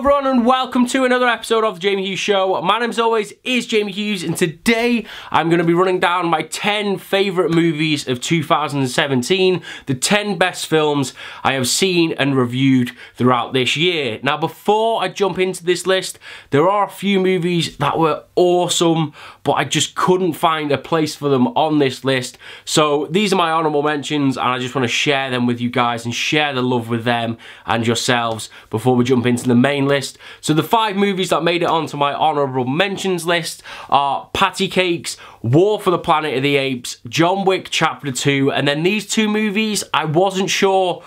everyone and welcome to another episode of The Jamie Hughes Show. My name as always is Jamie Hughes and today I'm going to be running down my 10 favourite movies of 2017, the 10 best films I have seen and reviewed throughout this year. Now before I jump into this list, there are a few movies that were awesome but I just couldn't find a place for them on this list. So these are my honourable mentions and I just want to share them with you guys and share the love with them and yourselves before we jump into the main list. So the 5 movies that made it onto my honourable mentions list are Patty Cakes, War for the Planet of the Apes, John Wick Chapter 2, and then these 2 movies, I wasn't sure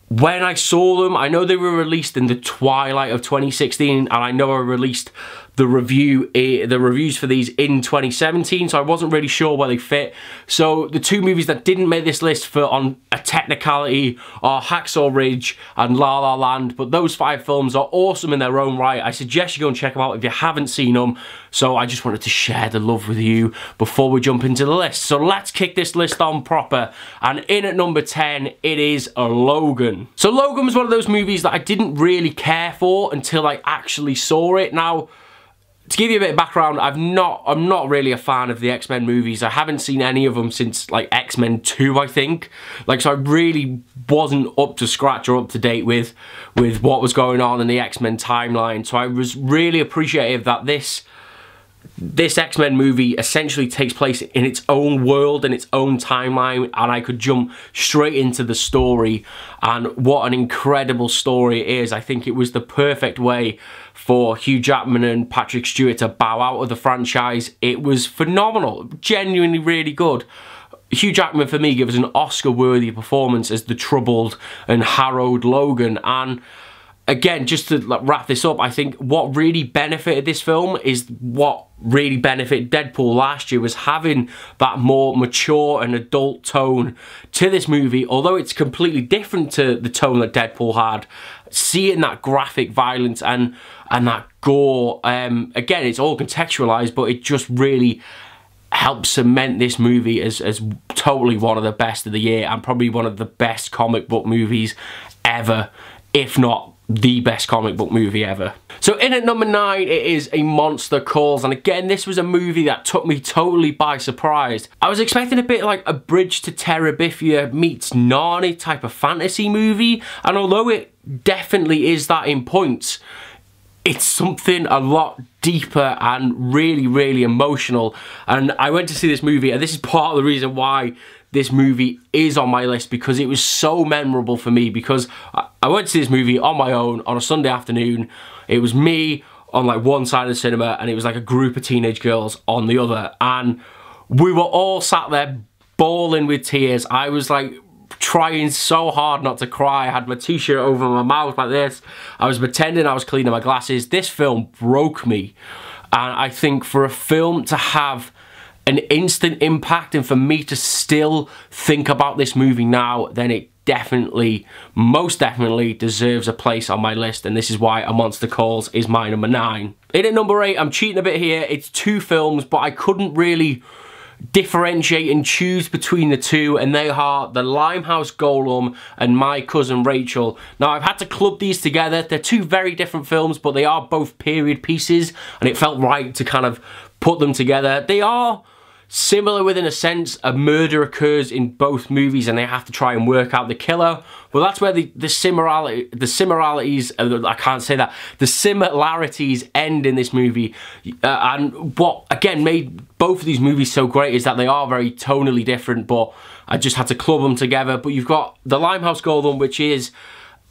when I saw them. I know they were released in the twilight of 2016 and I know I released the reviews for these in 2017, so I wasn't really sure where they fit. So the 2 movies that didn't make this list for on a technicality are Hacksaw Ridge and La La Land, but those 5 films are awesome in their own right. I suggest you go and check them out if you haven't seen them. So I just wanted to share the love with you before we jump into the list. So let's kick this list on proper. And in at number 10, it is Logan. So Logan was one of those movies that I didn't really care for until I actually saw it. Now, to give you a bit of background, I'm not really a fan of the X-Men movies. I haven't seen any of them since like X-Men 2, I think. So I really wasn't up to scratch or up to date with what was going on in the X-Men timeline. So I was really appreciative that this X-Men movie essentially takes place in its own world and its own timeline, and I could jump straight into the story. And what an incredible story it is. I think it was the perfect way for Hugh Jackman and Patrick Stewart to bow out of the franchise. It was phenomenal, genuinely really good. Hugh Jackman for me gives an Oscar-worthy performance as the troubled and harrowed Logan. And again, just to wrap this up, I think what really benefited this film is what really benefited Deadpool last year, was having that more mature and adult tone to this movie. Although it's completely different to the tone that Deadpool had, seeing that graphic violence and that gore, again, it's all contextualized, but it just really helps cement this movie as totally one of the best of the year and probably one of the best comic book movies ever, if not the best comic book movie ever. So in at number 9, it is A Monster Calls, and again, this was a movie that took me totally by surprise. I was expecting a bit like a Bridge to Terabithia meets Narnia type of fantasy movie, and although it definitely is that in points, it's something a lot deeper and really, really emotional. And I went to see this movie, and this is part of the reason why this movie is on my list, because it was so memorable for me. Because I went to see this movie on my own on a Sunday afternoon. It was me on like one side of the cinema and it was like a group of teenage girls on the other, and we were all sat there bawling with tears. I was like trying so hard not to cry. I had my t-shirt over my mouth like this. I was pretending I was cleaning my glasses. This film broke me, and I think for a film to have an instant impact and for me to still think about this movie now, then it definitely, most definitely deserves a place on my list, and this is why A Monster Calls is my number 9. In at number 8, I'm cheating a bit here. It's 2 films, but I couldn't really differentiate and choose between the 2, and they are The Limehouse Golem and My Cousin Rachel. Now I've had to club these together. They're 2 very different films, but they are both period pieces, and it felt right to kind of put them together. They are similar within a sense. A murder occurs in both movies and they have to try and work out the killer. Well, that's where the similarities, I can't say that, the similarities end in this movie. And what, again, made both of these movies so great is that they are very tonally different, but I just had to club them together. But you've got The Limehouse Golem, which is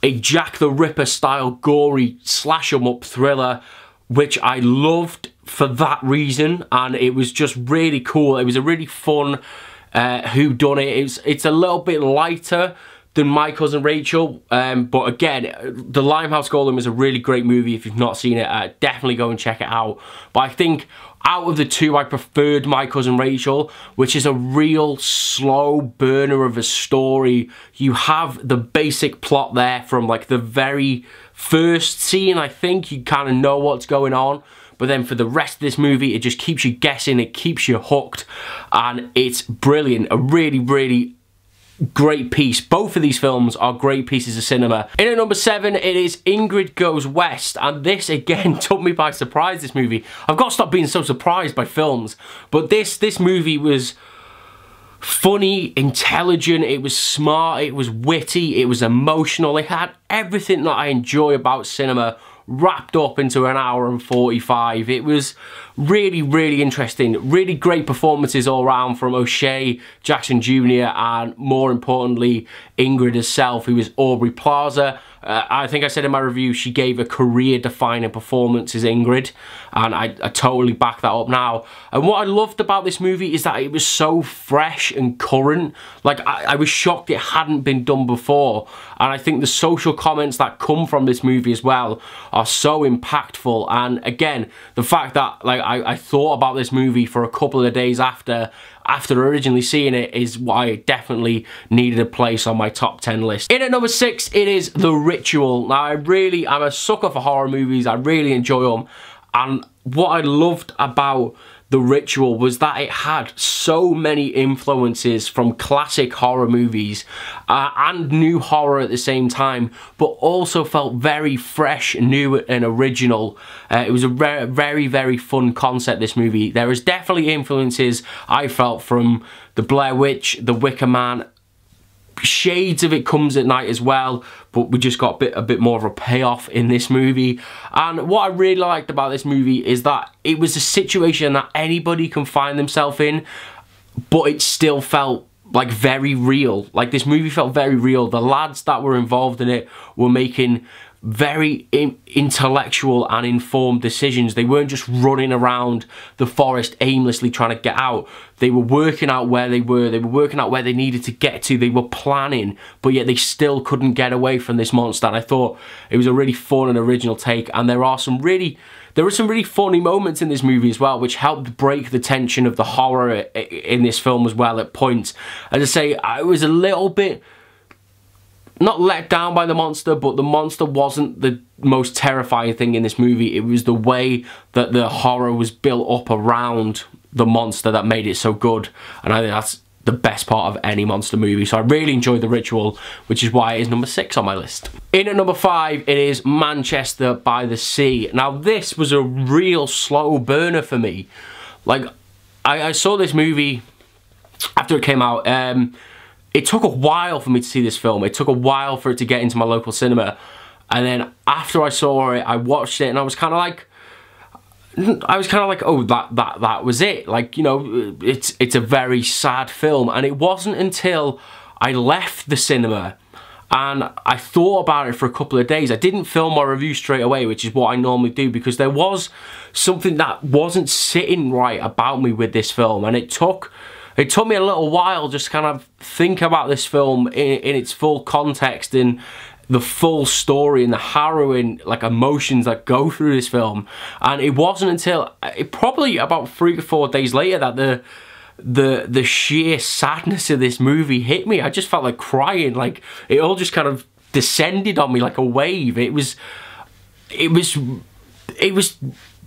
a Jack the Ripper style gory slash-em-up thriller, which I loved for that reason, and it was just really cool. It was a really fun whodunit. It's a little bit lighter than My Cousin Rachel, but again, The Limehouse Golem is a really great movie. If you've not seen it, definitely go and check it out. But I think out of the 2, I preferred My Cousin Rachel, which is a real slow burner of a story. You have the basic plot there from like the very first scene. I think you kind of know what's going on, but then for the rest of this movie, it just keeps you guessing, it keeps you hooked, and it's brilliant. A really, really great piece. Both of these films are great pieces of cinema. In at number 7, it is Ingrid Goes West, and this again took me by surprise, this movie. I've got to stop being so surprised by films, but this movie was funny, intelligent, it was smart, it was witty, it was emotional, it had everything that I enjoy about cinema wrapped up into an hour and 45. It was really, really interesting. Really great performances all around from O'Shea Jackson Jr. and, more importantly, Ingrid herself, who was Aubrey Plaza. I think I said in my review she gave a career-defining performance as Ingrid, and I totally back that up now. And what I loved about this movie is that it was so fresh and current. Like, I was shocked it hadn't been done before, and I think the social comments that come from this movie as well are so impactful. And again, the fact that like I thought about this movie for a couple of days after originally seeing it is why it definitely needed a place on my top 10 list. In at number 6, it is The Ritual. Now, I'm a sucker for horror movies. I really enjoy them. And what I loved about The Ritual was that it had so many influences from classic horror movies and new horror at the same time, but also felt very fresh, new and original. It was a very, very fun concept, this movie. There is definitely influences I felt from The Blair Witch, The Wicker Man. Shades of It Comes at Night as well, but we just got a bit more of a payoff in this movie. And what I really liked about this movie is that it was a situation that anybody can find themselves in, but it still felt like very real. Like, this movie felt very real. The lads that were involved in it were making very intellectual and informed decisions. They weren't just running around the forest aimlessly trying to get out. They were working out where they were working out where they needed to get to, they were planning, but yet they still couldn't get away from this monster. And I thought it was a really fun and original take, and there were some really funny moments in this movie as well, which helped break the tension of the horror in this film as well at points. As I say, I was a little bit not let down by the monster, but the monster wasn't the most terrifying thing in this movie. It was the way that the horror was built up around the monster that made it so good. And I think that's the best part of any monster movie. So I really enjoyed The Ritual, which is why it is number 6 on my list. In at number 5, it is Manchester by the Sea. Now, this was a real slow burner for me. Like, I saw this movie after it came out. It took a while for me to see this film. It took a while for it to get into my local cinema. And then after I saw it, I watched it, and I was kind of like, oh, that was it. Like, you know, it's a very sad film. And it wasn't until I left the cinema and I thought about it for a couple of days. I didn't film my review straight away, which is what I normally do, because there was something that wasn't sitting right about me with this film. And it took me a little while just to kind of think about this film in its full context and the full story and the harrowing like emotions that go through this film. And it wasn't until probably about 3 to 4 days later that the sheer sadness of this movie hit me. I just felt like crying. Like, it all just kind of descended on me like a wave. It was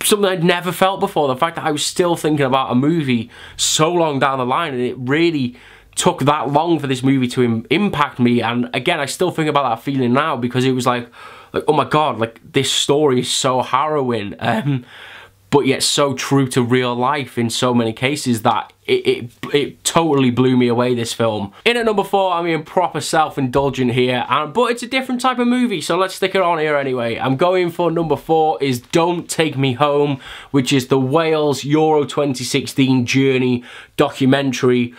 something I'd never felt before. The fact that I was still thinking about a movie so long down the line, and it really took that long for this movie to impact me. And again, I still think about that feeling now, because it was like oh my god, like, this story is so harrowing, but yet so true to real life in so many cases that it totally blew me away, this film. In at number 4, I'm being proper self-indulgent here, but it's a different type of movie, so let's stick it on here anyway. I'm going for number 4 is Don't Take Me Home, which is the Wales Euro 2016 journey documentary.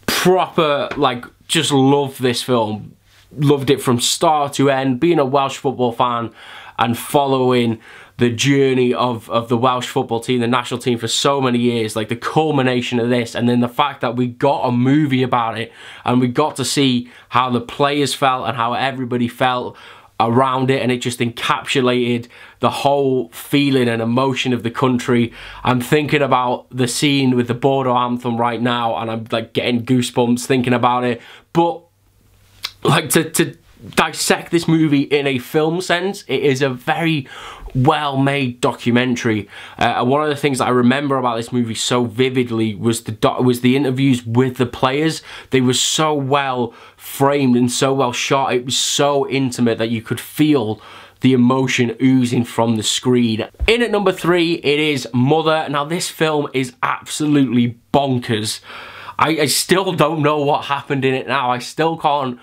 Proper, like, just love this film. Loved it from start to end. Being a Welsh football fan and following the journey of the Welsh football team, the national team, for so many years, like the culmination of this, and then the fact that we got a movie about it and we got to see how the players felt and how everybody felt around it, and it just encapsulated the whole feeling and emotion of the country. I'm thinking about the scene with the Border anthem right now, and I'm like getting goosebumps thinking about it. But like, to dissect this movie in a film sense, it is a very well-made documentary. And one of the things that I remember about this movie so vividly was the interviews with the players. They were so well framed and so well shot. It was so intimate that you could feel the emotion oozing from the screen. In at number 3, it is Mother. Now, this film is absolutely bonkers. I still don't know what happened in it now. I still can't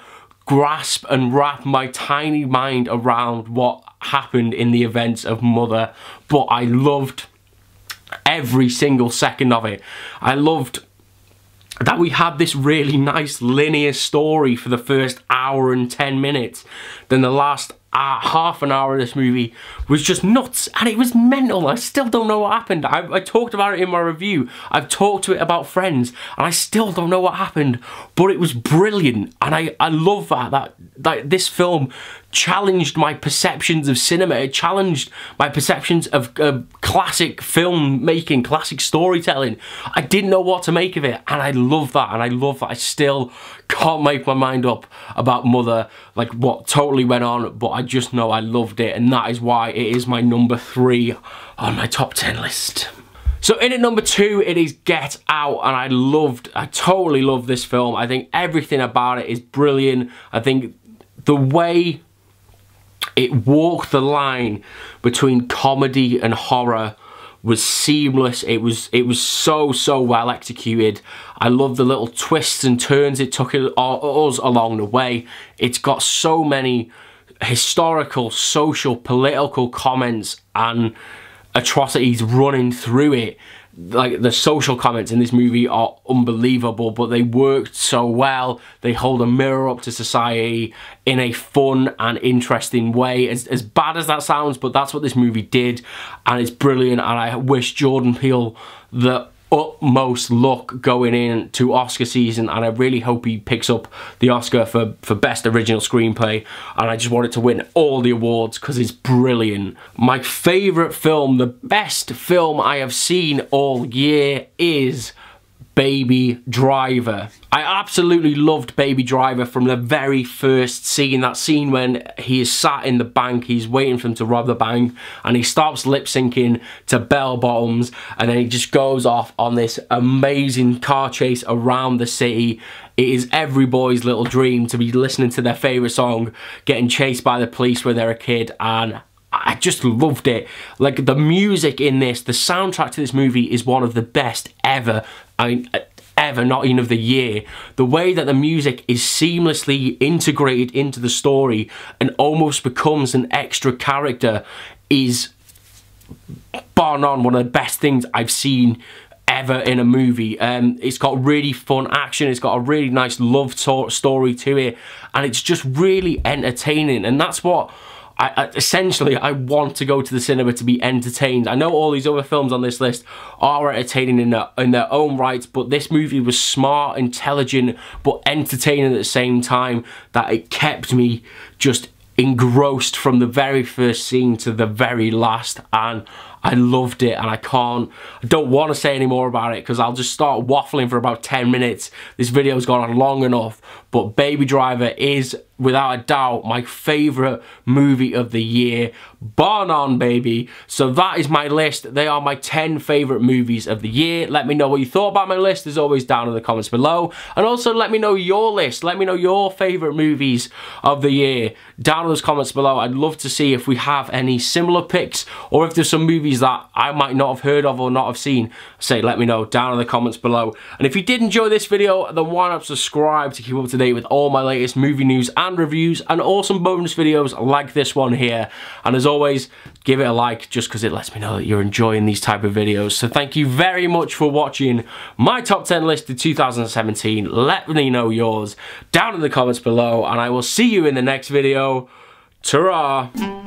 grasp and wrap my tiny mind around what happened in the events of Mother, but I loved every single second of it. I loved that we had this really nice linear story for the first hour and 10 minutes. Then the last half an hour of this movie was just nuts, and it was mental. I still don't know what happened. I talked about it in my review. I've talked to it about friends, and I still don't know what happened, but it was brilliant. And I love that this film challenged my perceptions of cinema. It challenged my perceptions of classic film making, classic storytelling. I didn't know what to make of it, and I love that. And I love that I still can't make my mind up about Mother, like what totally went on, but I just know I loved it, and that is why it is my number 3 on my top 10 list. So in at number 2, it is Get Out, and I totally love this film. I think everything about it is brilliant. I think the way it walked the line between comedy and horror was seamless. It was so well executed. I love the little twists and turns it took us along the way. It's got so many historical, social, political comments and atrocities running through it. Like, the social comments in this movie are unbelievable, but they worked so well. They hold a mirror up to society in a fun and interesting way. As bad as that sounds, but that's what this movie did, and it's brilliant. And I wish Jordan Peele the utmost luck going into Oscar season, and I really hope he picks up the Oscar for Best Original Screenplay, and I just want it to win all the awards because it's brilliant. My favourite film, the best film I have seen all year, is Baby Driver. I absolutely loved Baby Driver from the very first scene. That scene when he is sat in the bank, he's waiting for him to rob the bank, and he stops lip syncing to Bell Bottoms, and then he just goes off on this amazing car chase around the city. It is every boy's little dream to be listening to their favourite song, getting chased by the police when they're a kid, and I just loved it. Like, the music in this, the soundtrack to this movie is one of the best ever. I mean, ever, not even of the year. The way that the music is seamlessly integrated into the story and almost becomes an extra character is, bar none, one of the best things I've seen ever in a movie. It's got really fun action, it's got a really nice love story to it, and it's just really entertaining, and that's what essentially I want to go to the cinema to be entertained. I know all these other films on this list are entertaining in their own right, but this movie was smart, intelligent, but entertaining at the same time, that it kept me just engrossed from the very first scene to the very last, and I loved it. And I don't want to say any more about it because I'll just start waffling for about 10 minutes. This video's gone on long enough, but Baby Driver is without a doubt my favourite movie of the year, bar none, baby. So that is my list. They are my 10 favourite movies of the year. Let me know what you thought about my list, as always, down in the comments below. And also let me know your list. Let me know your favourite movies of the year down in those comments below. I'd love to see if we have any similar picks, or if there's some movies that I might not have heard of or not have seen. Say, let me know down in the comments below. And if you did enjoy this video, then why not subscribe to keep up to date with all my latest movie news and reviews and awesome bonus videos like this one here. And as always, give it a like just because it lets me know that you're enjoying these type of videos. So thank you very much for watching my top 10 list of 2017. Let me know yours down in the comments below, and I will see you in the next video. Ta-ra!